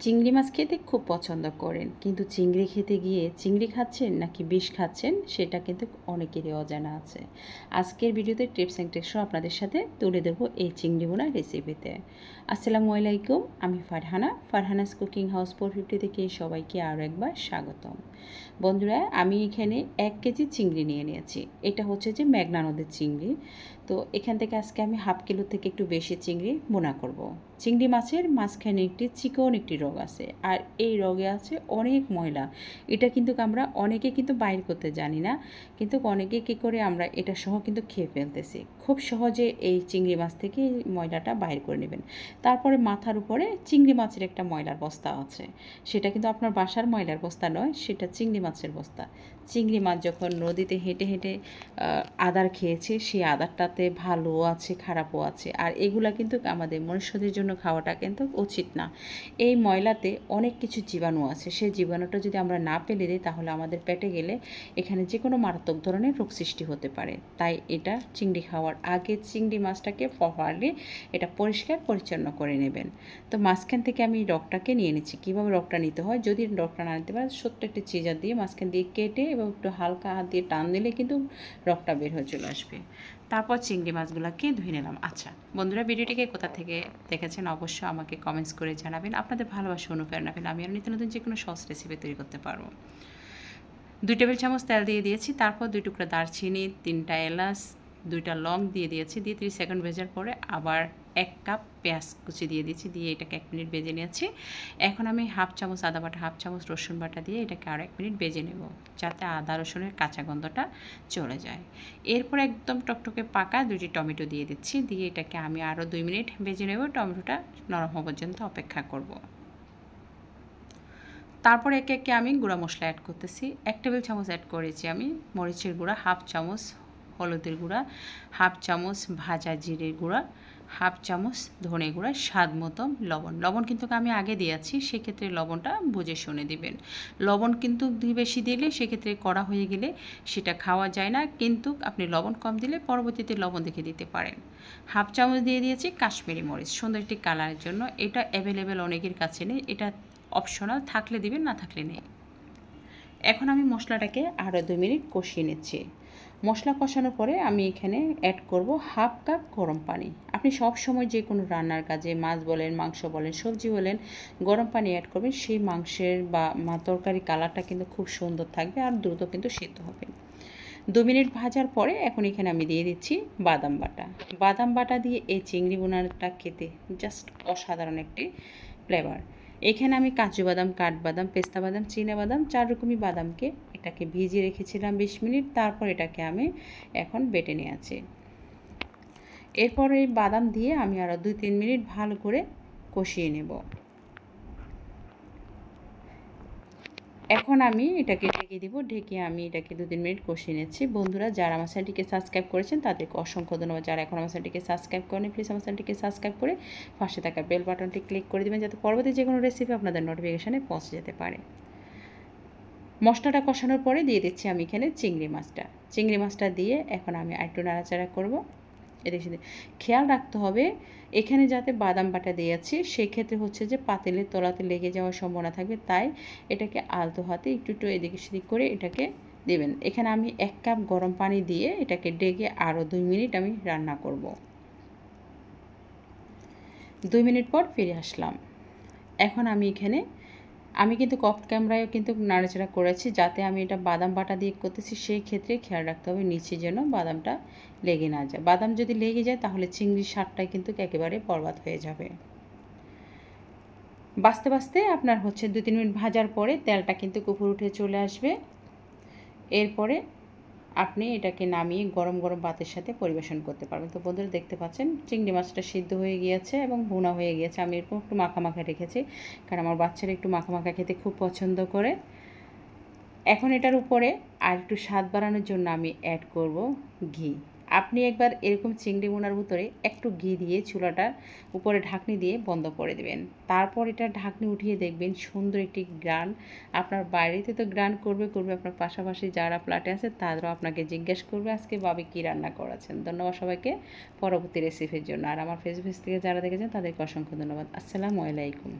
চিংড়ি মাছ খেতে খুব পছন্দ করেন, কিন্তু চিংড়ি খেতে গিয়ে চিংড়ি খাচ্ছেন নাকি বিষ খাচ্ছেন সেটা কিন্তু অনেকেরই অজানা আছে। আজকের ভিডিওতে টিপস অ্যান্ড ট্রিক্স আপনাদের সাথে তুলে দেবো এই চিংড়ি বোনা রেসিপিতে। আসসালামু আলাইকুম, আমি ফারহানাস কুকিং হাউস 450 থেকে সবাইকে আরও একবার স্বাগতম। বন্ধুরা, আমি এখানে 1 কেজি চিংড়ি নিয়ে নিয়েছি। এটা হচ্ছে যে মেঘনা নদীর চিংড়ি। তো এখান থেকে আজকে আমি হাফ কিলো থেকে একটু বেশি চিংড়ি বোনা করব। চিংড়ি মাছের মাঝখানে একটি চিকন একটি রোগ আছে, আর এই রোগে আছে অনেক ময়লা। এটা কিন্তু আমরা অনেকে কিন্তু বাইর করতে জানি না, কিন্তু অনেকে কী করে আমরা এটা সহ কিন্তু খেয়ে ফেলতেছি। খুব সহজে এই চিংড়ি মাছ থেকে ময়লাটা বাইর করে নেবেন। তারপরে মাথার উপরে চিংড়ি মাছের একটা ময়লার বস্তা আছে, সেটা কিন্তু আপনার বাসার ময়লার বস্তা নয়, সেটা চিংড়ি মাছের বস্তা। চিংড়ি মাছ যখন নদীতে হেঁটে হেঁটে আদার খেয়েছে, সেই আদারটাতে ভালোও আছে খারাপও আছে, আর এগুলা কিন্তু আমাদের মনুষ্যদের জন্য খাওয়াটা কিন্তু উচিত না। এই ময়লাতে অনেক কিছু জীবাণু আছে, সেই জীবাণুটা যদি আমরা না ফেলে দিই তাহলে আমাদের পেটে গেলে এখানে যে কোনো মারাত্মক ধরনের রোগ সৃষ্টি হতে পারে। তাই এটা চিংড়ি খাওয়ার আগে চিংড়ি মাছটাকে প্রপারলি এটা পরিষ্কার পরিচ্ছন্ন করে নেবেন। তো মাঝখান থেকে আমি রগটাকে নিয়ে নিচ্ছি। কীভাবে রগটা নিতে হয়, যদি রগটা না নিতে পারে ছোট্ট একটি চিজার দিয়ে মাঝখান দিয়ে কেটে এবং একটু হালকা হাত দিয়ে টান দিলে কিন্তু রগটা বের হয়ে চলে আসবে। তারপর চিংড়ি মাছগুলোকে ধুয়ে নিলাম। আচ্ছা বন্ধুরা, ভিডিওটিকে কোথা থেকে দেখেছেন অবশ্যই আমাকে কমেন্টস করে জানাবেন। আপনাদের ভালোবাসা অনুপ্রেরণা পেলে আমি আর নিত্য নতুন যে কোনো সহজ রেসিপি তৈরি করতে পারবো। 2 টেবিল চামচ তেল দিয়ে দিয়েছি, তারপর 2 টুকরা দারচিনি, 3টা এলাচ, 2টা লং দিয়ে দিয়েছি, দিয়ে 30 সেকেন্ড ভেজার পরে আবার 1 কাপ পেঁয়াজ কুচি দিয়ে দিয়েছি, দিয়ে এটাকে 1 মিনিট ভেজে নিয়েছি। এখন আমি হাফ চামচ আদা বাটা, হাফ চামচ রসুন বাটা দিয়ে এটাকে আরও 1 মিনিট ভেজে নেব, যাতে আদা রসুনের কাঁচা গন্ধটা চলে যায়। এরপর একদম টকটকে পাকা 2টি টমেটো দিয়ে দিচ্ছি, দিয়ে এটাকে আমি আরও 2 মিনিট ভেজে নেব। টমেটোটা নরম হওয়া পর্যন্ত অপেক্ষা করব। তারপর একে একে আমি গুঁড়া মশলা অ্যাড করতেছি। 1 টেবিল চামচ অ্যাড করেছি আমি মরিচের গুঁড়া, হাফ চামচ হলুদের গুঁড়া, হাফ চামচ ভাজা জিরের গুঁড়া, হাফ চামচ ধনে গুঁড়া, স্বাদ মতো লবণ। লবণ কিন্তু আমি আগে দিয়েছি, সেক্ষেত্রে লবণটা বুঝে শুনে দিবেন। লবণ কিন্তু বেশি দিলে সেক্ষেত্রে কড়া হয়ে গেলে সেটা খাওয়া যায় না, কিন্তু আপনি লবণ কম দিলে পরবর্তীতে লবণ দেখে দিতে পারেন। হাফ চামচ দিয়ে দিয়েছি কাশ্মীরি মরিচ, সুন্দর একটি কালারের জন্য। এটা অ্যাভেলেবেল অনেকের কাছে নেই, এটা অপশনাল, থাকলে দিবেন না থাকলে নেই। এখন আমি মশলাটাকে আরও 2 মিনিট কষিয়ে নিচ্ছি। মশলা কষানোর পরে আমি এখানে অ্যাড করব হাফ কাপ গরম পানি। আপনি সব সময় যে কোনো রান্নার কাজে মাছ বলেন, মাংস বলেন, সবজি বলেন, গরম পানি অ্যাড করবেন। সেই মাংসের বা তরকারি কালারটা কিন্তু খুব সুন্দর থাকবে, আর দ্রুত কিন্তু সিদ্ধ হবে। 2 মিনিট ভাজার পরে এখন এখানে আমি দিয়ে দিচ্ছি বাদাম বাটা। বাদাম বাটা দিয়ে এই চিংড়ি বোনাটা খেতে জাস্ট অসাধারণ একটি ফ্লেভার। এখানে আমি কাজু বাদাম, কাঠবাদাম, পেস্তা বাদাম, চীনা বাদাম, 4 রকমই বাদামকে এটাকে ভিজিয়ে রেখেছিলাম 20 মিনিট। তারপর এটাকে আমি এখন বেটে নিয়েছি। এরপর এই বাদাম দিয়ে আমি আরও 2-3 মিনিট ভালো করে কষিয়ে নেব। এখন আমি এটাকে ঢেকে দিব। ঢেকে আমি এটাকে 2-3 মিনিট কষিয়ে নিচ্ছি। বন্ধুরা, যারা আমার চ্যানেলটিকে সাবস্ক্রাইব করেছেন তাদেরকে অসংখ্য ধন্যবাদ। যারা এখন আমার চ্যানেলটিকে সাবস্ক্রাইব করেনি, প্লিজ আমার চ্যানেলটিকে সাবস্ক্রাইব করে পাশে থাকা বেল বাটনটি ক্লিক করে দেবেন, যাতে পরবর্তী যে কোনো রেসিপি আপনাদের নোটিফিকেশানে পৌঁছে যেতে পারে। মশলাটা কষানোর পরে দিয়ে দিচ্ছি আমি এখানে চিংড়ি মাছটা। চিংড়ি মাছটা দিয়ে এখন আমি আরেকটু নাড়াচাড়া করব। এদের সাথে খেয়াল রাখতে হবে এখানে যাতে বাদাম বাটা দিয়েছি, সেক্ষেত্রে হচ্ছে যে পাতিলের তলাতে লেগে যাওয়ার সম্ভাবনা থাকবে, তাই এটাকে আলতো হাতে একটু একটু এদিকে সেদিক করে এটাকে দেবেন। এখানে আমি 1 কাপ গরম পানি দিয়ে এটাকে ডেকে আরও 2 মিনিট আমি রান্না করব। 2 মিনিট পর ফিরে আসলাম। এখন আমি কিন্তু অফ ক্যামেরায় কিন্তু নাড়াচাড়া করেছি, যাতে আমি এটা বাদাম বাটা দিয়ে করতেছি, সেই ক্ষেত্রে খেয়াল রাখতে হবে নিচে যেন বাদামটা লেগে না যায়। বাদাম যদি লেগে যায় তাহলে চিংড়ির স্বাদটাই কিন্তু একেবারে বরবাদ হয়ে যাবে। বাছতে বাছতে আপনার হচ্ছে 2-3 মিনিট ভাজার পরে তেলটা কিন্তু উপরে উঠে চলে আসবে। এরপরে আপনি এটাকে নামিয়ে গরম গরম ভাতের সাথে পরিবেশন করতে পারবেন। তো বন্ধুরা, দেখতে পাচ্ছেন চিংড়ি মাছটা সিদ্ধ হয়ে গিয়েছে এবং ভুনা হয়ে গিয়েছে। আমি এরকম একটু মাখা মাখা রেখেছি, কারণ আমার বাচ্চারা একটু মাখা মাখা খেতে খুব পছন্দ করে। এখন এটার উপরে আর একটু স্বাদ বাড়ানোর জন্য আমি অ্যাড করব ঘি। আপনি একবার এরকম চিংড়ি বোনার ভিতরে একটু ঘি দিয়ে চুলাটার উপরে ঢাকনি দিয়ে বন্ধ করে দেবেন। তারপর এটা ঢাকনি উঠিয়ে দেখবেন সুন্দর একটি গ্রান। আপনার বাড়িতে তো গ্রান করবে, আপনার পাশাপাশি যারা ফ্ল্যাটে আছে তাদেরও আপনাকে জিজ্ঞেস করবে আজকে ভাবি কী রান্না করেছেন। ধন্যবাদ সবাইকে পরবর্তী রেসিপির জন্য। আর আমার ফেসবুক থেকে যারা দেখেছেন তাদেরকে অসংখ্য ধন্যবাদ। আসসালামু আলাইকুম।